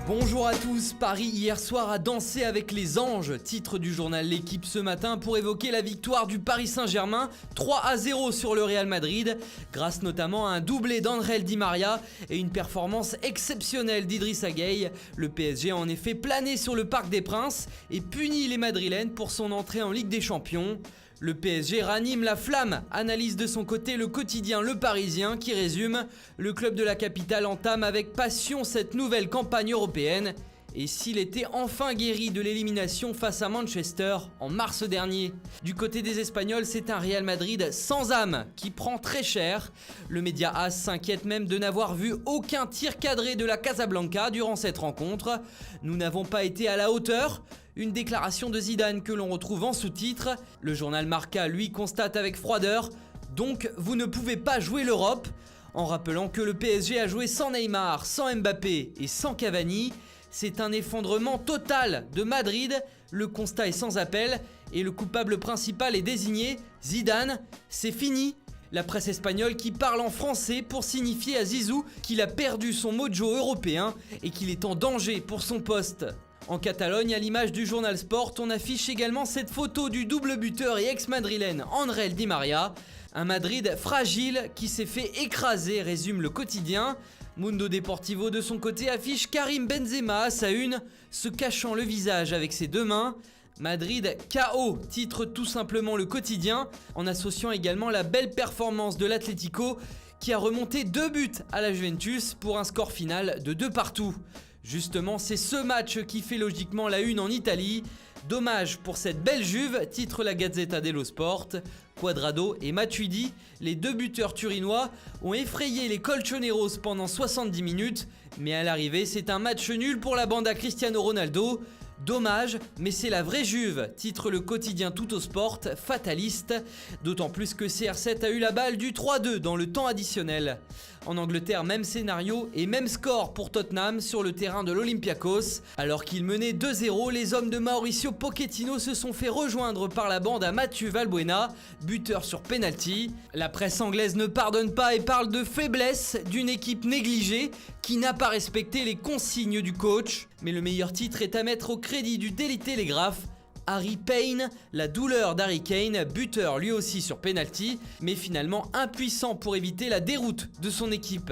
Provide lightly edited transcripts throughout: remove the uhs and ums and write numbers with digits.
Bonjour à tous, Paris hier soir a dansé avec les anges, titre du journal L'Équipe ce matin pour évoquer la victoire du Paris Saint-Germain 3-0 sur le Real Madrid, grâce notamment à un doublé d'André Di Maria et une performance exceptionnelle d'Idrissa Gueye. Le PSG a en effet plané sur le Parc des Princes et puni les Madrilènes pour son entrée en Ligue des Champions. Le PSG ranime la flamme, analyse de son côté le quotidien Le Parisien qui résume « Le club de la capitale entame avec passion cette nouvelle campagne européenne ». Et s'il était enfin guéri de l'élimination face à Manchester en mars dernier. Du côté des Espagnols, c'est un Real Madrid sans âme qui prend très cher. Le média AS s'inquiète même de n'avoir vu aucun tir cadré de la Casablanca durant cette rencontre. Nous n'avons pas été à la hauteur. Une déclaration de Zidane que l'on retrouve en sous-titre. Le journal Marca, lui, constate avec froideur « Donc vous ne pouvez pas jouer l'Europe » en rappelant que le PSG a joué sans Neymar, sans Mbappé et sans Cavani. C'est un effondrement total de Madrid, le constat est sans appel et le coupable principal est désigné, Zidane, c'est fini. La presse espagnole qui parle en français pour signifier à Zizou qu'il a perdu son mojo européen et qu'il est en danger pour son poste. En Catalogne, à l'image du journal Sport, on affiche également cette photo du double buteur et ex-madrilène André Di Maria. Un Madrid fragile qui s'est fait écraser, résume le quotidien. Mundo Deportivo de son côté affiche Karim Benzema à sa une, se cachant le visage avec ses deux mains. Madrid KO, titre tout simplement le quotidien, en associant également la belle performance de l'Atlético qui a remonté 2 buts à la Juventus pour un score final de 2-2. Justement, c'est ce match qui fait logiquement la une en Italie. Dommage pour cette belle Juve, titre la Gazzetta dello Sport. Cuadrado et Matuidi, les deux buteurs turinois, ont effrayé les Colchoneros pendant 70 minutes, mais à l'arrivée, c'est un match nul pour la bande à Cristiano Ronaldo. Dommage, mais c'est la vraie Juve, titre le quotidien Tuttosport, fataliste, d'autant plus que CR7 a eu la balle du 3-2 dans le temps additionnel. En Angleterre, même scénario et même score pour Tottenham sur le terrain de l'Olympiakos. Alors qu'ils menaient 2-0, les hommes de Mauricio Pochettino se sont fait rejoindre par la bande à Mathieu Valbuena, buteur sur penalty. La presse anglaise ne pardonne pas et parle de faiblesse d'une équipe négligée qui n'a pas respecté les consignes du coach. Mais le meilleur titre est à mettre au crédit du Daily Telegraph. Harry Payne, la douleur d'Harry Kane, buteur lui aussi sur penalty, mais finalement impuissant pour éviter la déroute de son équipe.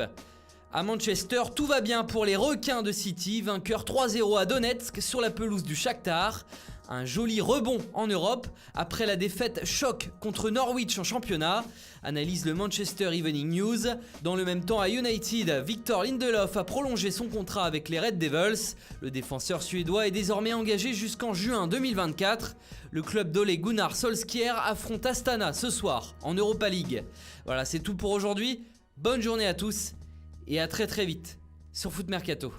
À Manchester, tout va bien pour les requins de City, vainqueur 3-0 à Donetsk sur la pelouse du Shakhtar. Un joli rebond en Europe après la défaite choc contre Norwich en championnat, analyse le Manchester Evening News. Dans le même temps à United, Victor Lindelof a prolongé son contrat avec les Red Devils. Le défenseur suédois est désormais engagé jusqu'en juin 2024. Le club d'Ole Gunnar Solskjaer affronte Astana ce soir en Europa League. Voilà, c'est tout pour aujourd'hui. Bonne journée à tous et à très vite sur Foot Mercato.